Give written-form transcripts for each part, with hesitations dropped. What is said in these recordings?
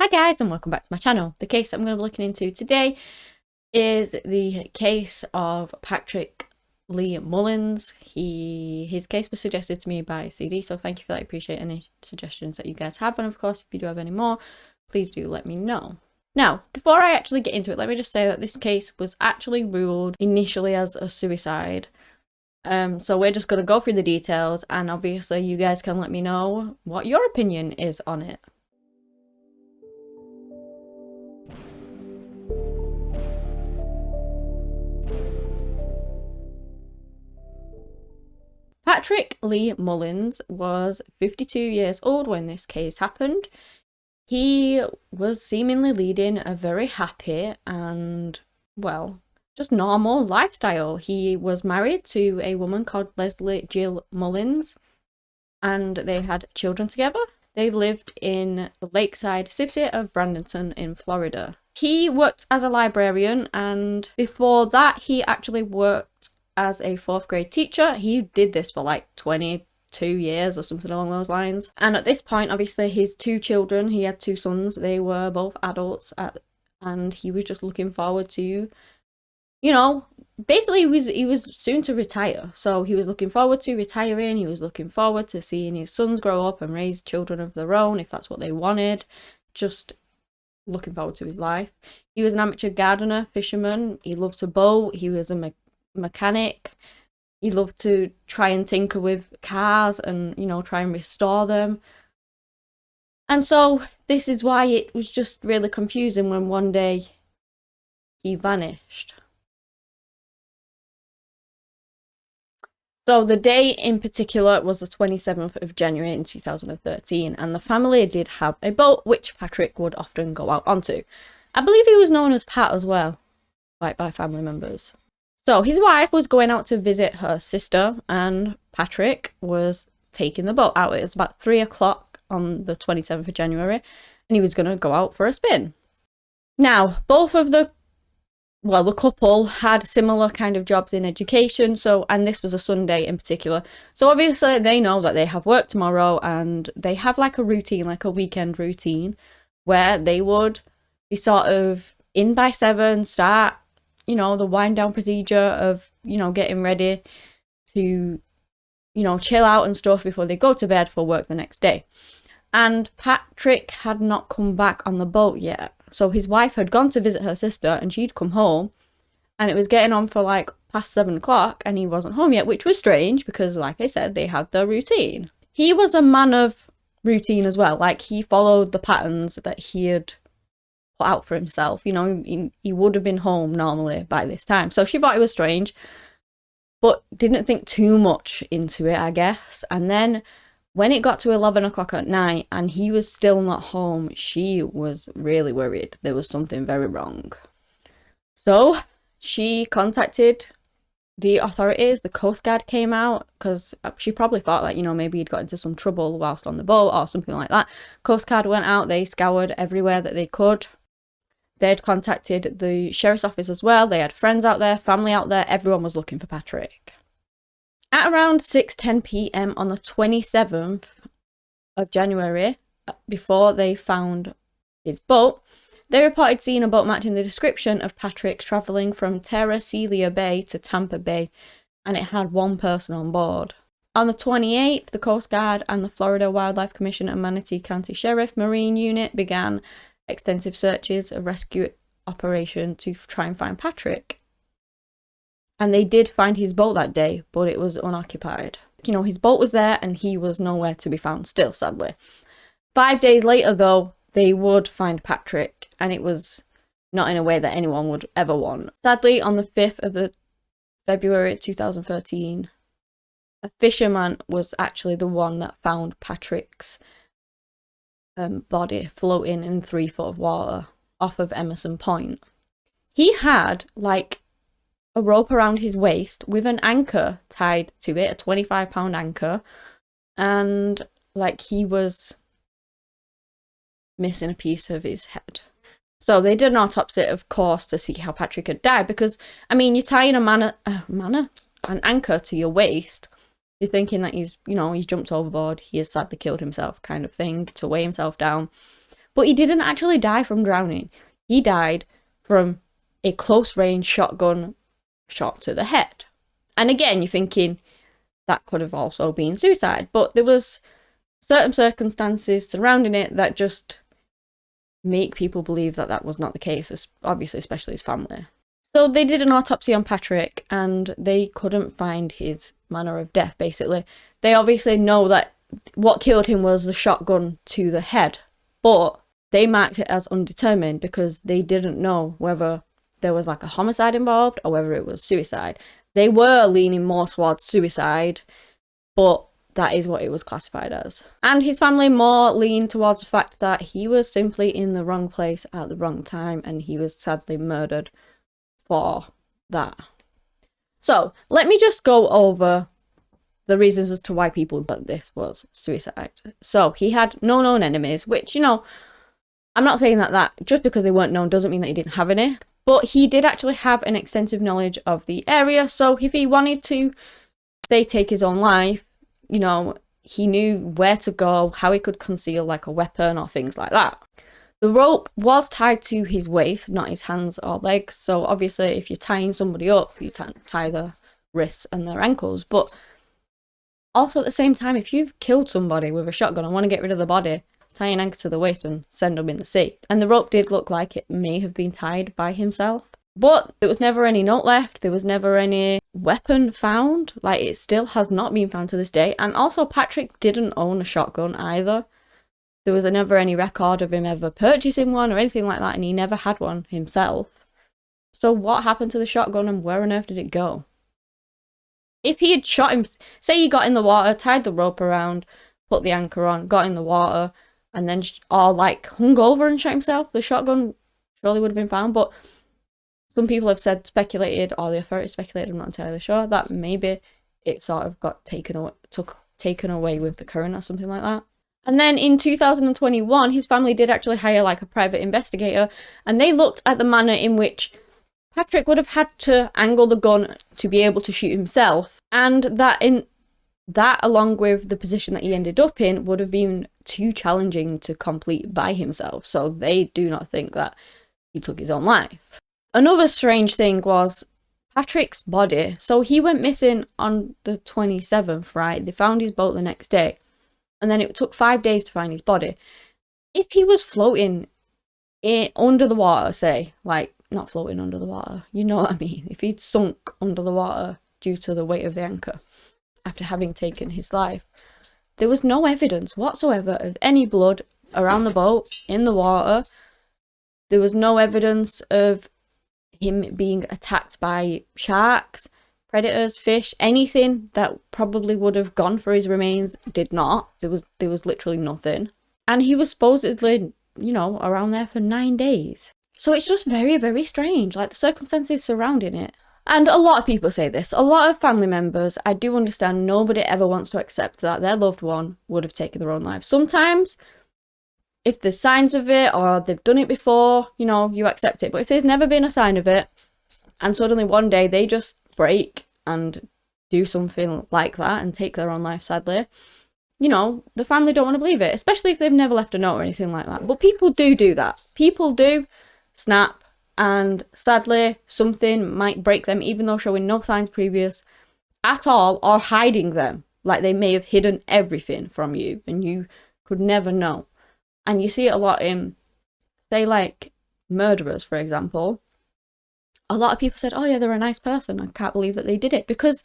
Hi guys and welcome back to my channel. The case that I'm going to be looking into today is the case of Patrick Lee Mullins. His case was suggested to me by CD, so thank you for that. I appreciate any suggestions that you guys have, and of course if you do have any more, please do let me know. Now, before I actually get into it, let me just say that this case was actually ruled initially as a suicide. So we're just going to go through the details, and obviously you guys can let me know what your opinion is on it. Patrick Lee Mullins was 52 years old when this case happened. He was seemingly leading a very happy and, well, just normal lifestyle. He was married to a woman called Leslie Jill Mullins, and they had children together. They lived in the lakeside city of Bradenton in Florida. He worked as a librarian, and before that he actually worked as a 4th grade teacher. He did this for like 22 years or something along those lines. And at this point, obviously his 2 children, he had 2 sons, they were both adults, and he was just looking forward to, you know, basically he was soon to retire. So he was looking forward to retiring. He was looking forward to seeing his sons grow up and raise children of their own if that's what they wanted. Just looking forward to his life. He was an amateur gardener, fisherman. He loved to boat. He was a mechanic. He loved to try and tinker with cars and, you know, try and restore them. And so this is why it was just really confusing when one day he vanished. So the day in particular was the 27th of January in 2013, and the family did have a boat which Patrick would often go out onto. I believe he was known as Pat as well, like by family members. So his wife was going out to visit her sister, and Patrick was taking the boat out. It was about 3 o'clock on the 27th of January, and he was going to go out for a spin. Now, both of the couple had similar kind of jobs in education, and this was a Sunday in particular. So obviously they know that they have work tomorrow, and they have like a routine, like a weekend routine, where they would be sort of in by 7, start, you know, the wind down procedure of, you know, getting ready to, you know, chill out and stuff before they go to bed for work the next day. And Patrick had not come back on the boat yet. So his wife had gone to visit her sister and she'd come home, and it was getting on for like past 7 o'clock and he wasn't home yet, which was strange because, like I said, they had their routine. He was a man of routine as well. Like, he followed the patterns that he had put out for himself. You know, he would have been home normally by this time. So she thought it was strange, but didn't think too much into it, I guess. And then when it got to 11 o'clock at night and he was still not home, she was really worried. There was something very wrong. So she contacted the authorities. The Coast Guard came out because she probably thought that, you know, maybe he'd got into some trouble whilst on the boat or something like that. Coast Guard went out. They scoured everywhere that they could. They'd contacted the sheriff's office as well. They had friends out there, family out there. Everyone was looking for Patrick. At around 6:10 p.m. on the 27th of January, before they found his boat, they reported seeing a boat matching the description of Patrick's travelling from Terra Celia Bay to Tampa Bay, and it had 1 person on board. On the 28th, the Coast Guard and the Florida Wildlife Commission and Manatee County Sheriff Marine Unit began extensive searches, a rescue operation to try and find Patrick. And they did find his boat that day, but it was unoccupied. You know, his boat was there and he was nowhere to be found still, sadly. 5 days later, though, they would find Patrick, and it was not in a way that anyone would ever want. Sadly, on the 5th of February 2013, a fisherman was actually the one that found Patrick's body floating in 3 foot of water off of Emerson Point. He had, like, a rope around his waist with an anchor tied to it, a 25-pound anchor, and like he was missing a piece of his head. So they did an autopsy, of course, to see how Patrick had died, because, I mean, you're tying an anchor to your waist, you're thinking that he's, you know, he's jumped overboard, he has sadly killed himself kind of thing, to weigh himself down. But he didn't actually die from drowning. He died from a close-range shotgun shot to the head. And again, you're thinking that could have also been suicide, but there was certain circumstances surrounding it that just make people believe that that was not the case, obviously, especially his family. So they did an autopsy on Patrick and they couldn't find his manner of death, basically. They obviously know that what killed him was the shotgun to the head, but they marked it as undetermined because they didn't know whether there was like a homicide involved or whether it was suicide. They were leaning more towards suicide, but that is what it was classified as. And his family more leaned towards the fact that he was simply in the wrong place at the wrong time and he was sadly murdered for that. So let me just go over the reasons as to why people thought this was suicide. So he had no known enemies, which, you know, I'm not saying that just because they weren't known doesn't mean that he didn't have any, but he did actually have an extensive knowledge of the area. So if he wanted to, say, take his own life, you know, he knew where to go, how he could conceal like a weapon or things like that. The rope was tied to his waist, not his hands or legs. So obviously if you're tying somebody up, you tie their wrists and their ankles. But also at the same time, if you've killed somebody with a shotgun and want to get rid of the body, tie an anchor to the waist and send them in the sea. And the rope did look like it may have been tied by himself. But there was never any note left. There was never any weapon found. Like, it still has not been found to this day. And also Patrick didn't own a shotgun either. There was never any record of him ever purchasing one or anything like that, and he never had one himself. So what happened to the shotgun and where on earth did it go? If he had shot him, say he got in the water, tied the rope around, put the anchor on, got in the water, and then or like hung over and shot himself, the shotgun surely would have been found. But some people have speculated, or the authorities speculated, I'm not entirely sure, that maybe it sort of got taken away with the current or something like that. And then in 2021, his family did actually hire like a private investigator, and they looked at the manner in which Patrick would have had to angle the gun to be able to shoot himself, and that along with the position that he ended up in would have been too challenging to complete by himself. So they do not think that he took his own life. Another strange thing was Patrick's body. So he went missing on the 27th, right? They found his boat the next day. And then it took 5 days to find his body. If he was floating under the water, say, like, not floating under the water, you know what I mean? If he'd sunk under the water due to the weight of the anchor after having taken his life, there was no evidence whatsoever of any blood around the boat, in the water. There was no evidence of him being attacked by sharks, predators, fish, anything that probably would have gone for his remains did not. There was literally nothing. And he was supposedly, you know, around there for 9 days. So it's just very, very strange, like the circumstances surrounding it. And a lot of people say this, a lot of family members, I do understand nobody ever wants to accept that their loved one would have taken their own life. Sometimes, if there's signs of it or they've done it before, you know, you accept it. But if there's never been a sign of it, and suddenly one day they just break and do something like that and take their own life, sadly, you know, the family don't want to believe it, especially if they've never left a note or anything like that. But people do that. People do snap, and sadly something might break them even though showing no signs previous at all or hiding them. Like they may have hidden everything from you and you could never know. And you see it a lot in, say, like murderers, for example. A lot of people said, oh yeah, they're a nice person, I can't believe that they did it, because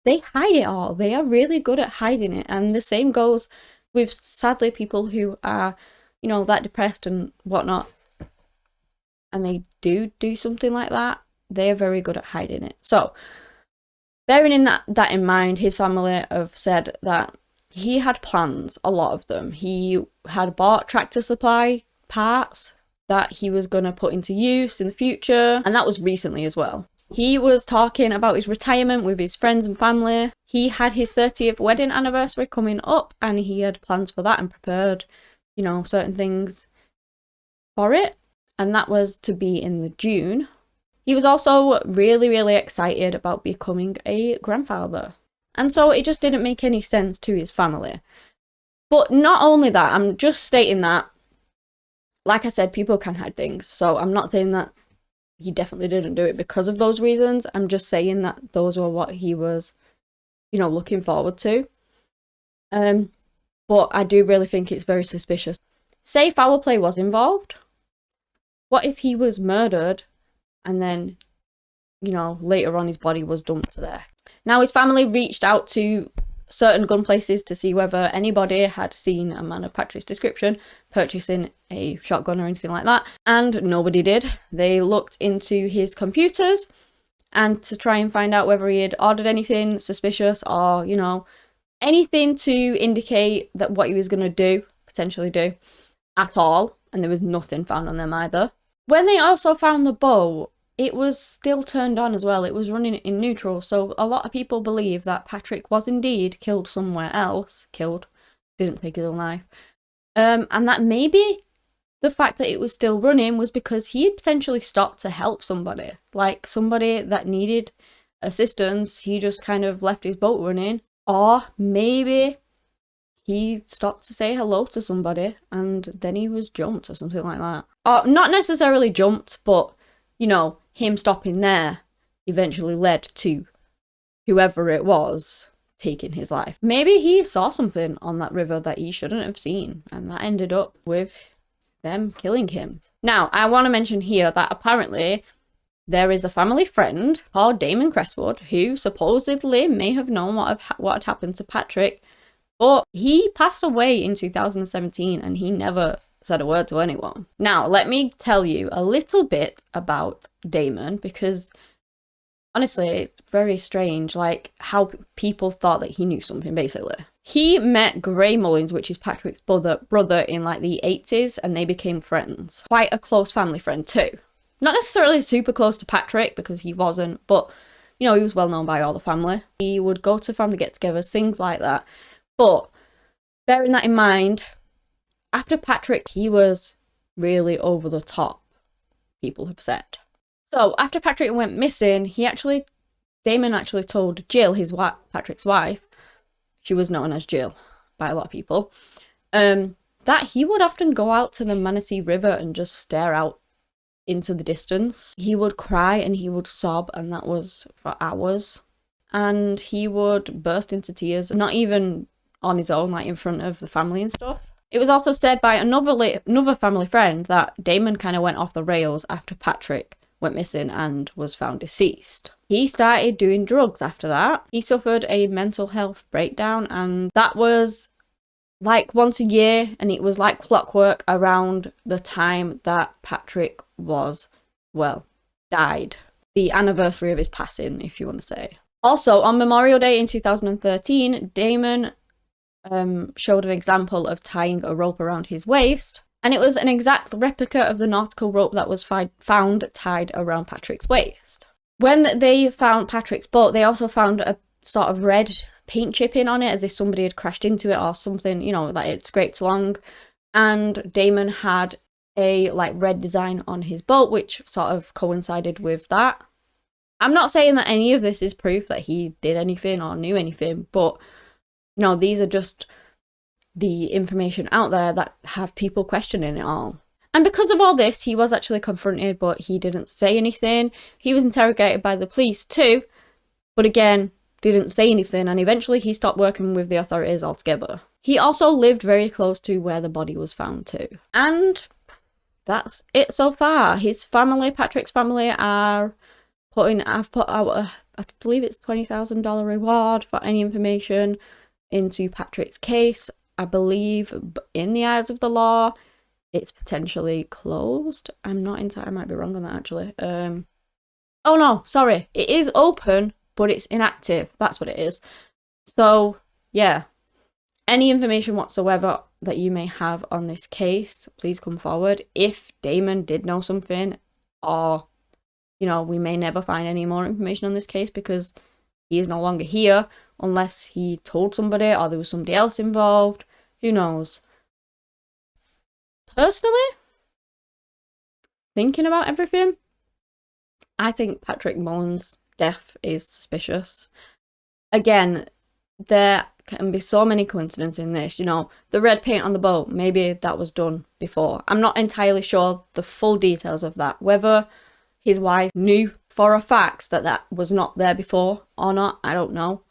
they hide it all. They are really good at hiding it. And the same goes with, sadly, people who are, you know, that depressed and whatnot, and they do something like that, they are very good at hiding it. So bearing in that in mind, his family have said that he had plans, a lot of them. He had bought tractor supply parts that he was going to put into use in the future, and that was recently as well. He was talking about his retirement with his friends and family. He had his 30th wedding anniversary coming up, and he had plans for that and prepared, you know, certain things for it. And that was to be in the June. He was also really, really excited about becoming a grandfather. And so it just didn't make any sense to his family. But not only that, I'm just stating that like I said, people can hide things. So I'm not saying that he definitely didn't do it because of those reasons. I'm just saying that those were what he was, looking forward to. But I do really think it's very suspicious. Say foul play was involved. What if he was murdered and then, later on his body was dumped there? Now his family reached out to certain gun places to see whether anybody had seen a man of Patrick's description purchasing a shotgun or anything like that, and nobody did. They looked into his computers and to try and find out whether he had ordered anything suspicious or, anything to indicate that what he was going to potentially do at all, and there was nothing found on them either. When they also found the boat, it was still turned on as well. It was running in neutral, so a lot of people believe that Patrick was indeed killed somewhere else. Didn't take his own life. And that maybe the fact that it was still running was because he had potentially stopped to help somebody. Like somebody that needed assistance, he just kind of left his boat running. Or maybe he stopped to say hello to somebody and then he was jumped or something like that. Or not necessarily jumped, but, him stopping there eventually led to whoever it was taking his life. Maybe he saw something on that river that he shouldn't have seen, and that ended up with them killing him. Now, I want to mention here that apparently there is a family friend called Damon Crestwood who supposedly may have known what had happened to Patrick, but he passed away in 2017 and he never said a word to anyone. Now, let me tell you a little bit about Damon, because honestly, it's very strange, like how people thought that he knew something, basically. He met Gray Mullins, which is Patrick's brother in like the 80s, and they became friends. Quite a close family friend too. Not necessarily super close to Patrick, because he wasn't, but, he was well known by all the family. He would go to family get-togethers, things like that. But bearing that in mind, after Patrick, he was really over the top, people have said. So after Patrick went missing, Damon actually told Jill, Patrick's wife, she was known as Jill by a lot of people, that he would often go out to the Manatee River and just stare out into the distance. He would cry and he would sob, and that was for hours. And he would burst into tears, not even on his own, like in front of the family and stuff. It was also said by another family friend that Damon kind of went off the rails after Patrick went missing and was found deceased. He started doing drugs after that. He suffered a mental health breakdown, and that was like once a year, and it was like clockwork around the time that Patrick died. The anniversary of his passing, if you want to say. Also, on Memorial Day in 2013, Damon showed an example of tying a rope around his waist, and it was an exact replica of the nautical rope that was found tied around Patrick's waist. When they found Patrick's boat, they also found a sort of red paint chipping on it, as if somebody had crashed into it or something, that it scraped along. And Damon had a red design on his boat, which sort of coincided with that. I'm not saying that any of this is proof that he did anything or knew anything, but no, these are just the information out there that have people questioning it all. And because of all this, he was actually confronted, but he didn't say anything. He was interrogated by the police too, but again, didn't say anything, and eventually he stopped working with the authorities altogether. He also lived very close to where the body was found too. And that's it so far. His family, Patrick's family, I've put out I believe it's $20,000 reward for any information into Patrick's case. I believe in the eyes of the law, it's potentially closed. I'm not entirely, I might be wrong on that actually. Oh no, sorry. It is open, but it's inactive. That's what it is. So yeah, any information whatsoever that you may have on this case, please come forward. If Damon did know something, or we may never find any more information on this case because he is no longer here, unless he told somebody or there was somebody else involved. Who knows? Personally, thinking about everything, I think Patrick Mullins' death is suspicious. Again, there can be so many coincidences in this. You know, the red paint on the boat, maybe that was done before. I'm not entirely sure the full details of that, whether his wife knew for a fact that that was not there before or not, I don't know.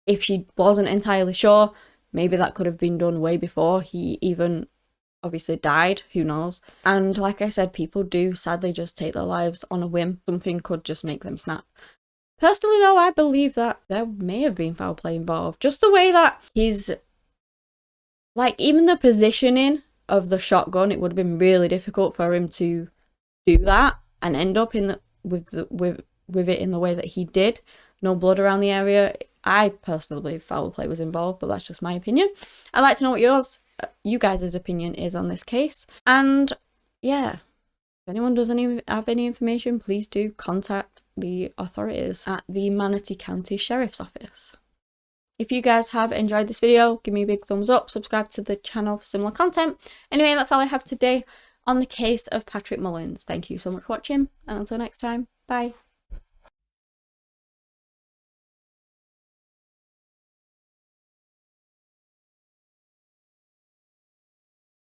If she wasn't entirely sure, maybe that could have been done way before he even obviously died, who knows. And like I said, people do sadly just take their lives on a whim. Something could just make them snap. Personally though, I believe that there may have been foul play involved. Just the way that his, like, even the positioning of the shotgun, it would have been really difficult for him to do that and end up in the with it in the way that he did. No blood around the area. I personally believe foul play was involved, but that's just my opinion. I'd like to know what you guys' opinion is on this case. And yeah, if anyone does have any information, please do contact the authorities at the Manatee County Sheriff's Office. If you guys have enjoyed this video, give me a big thumbs up, subscribe to the channel for similar content. Anyway, that's all I have today on the case of Patrick Mullins. Thank you so much for watching, and until next time, bye.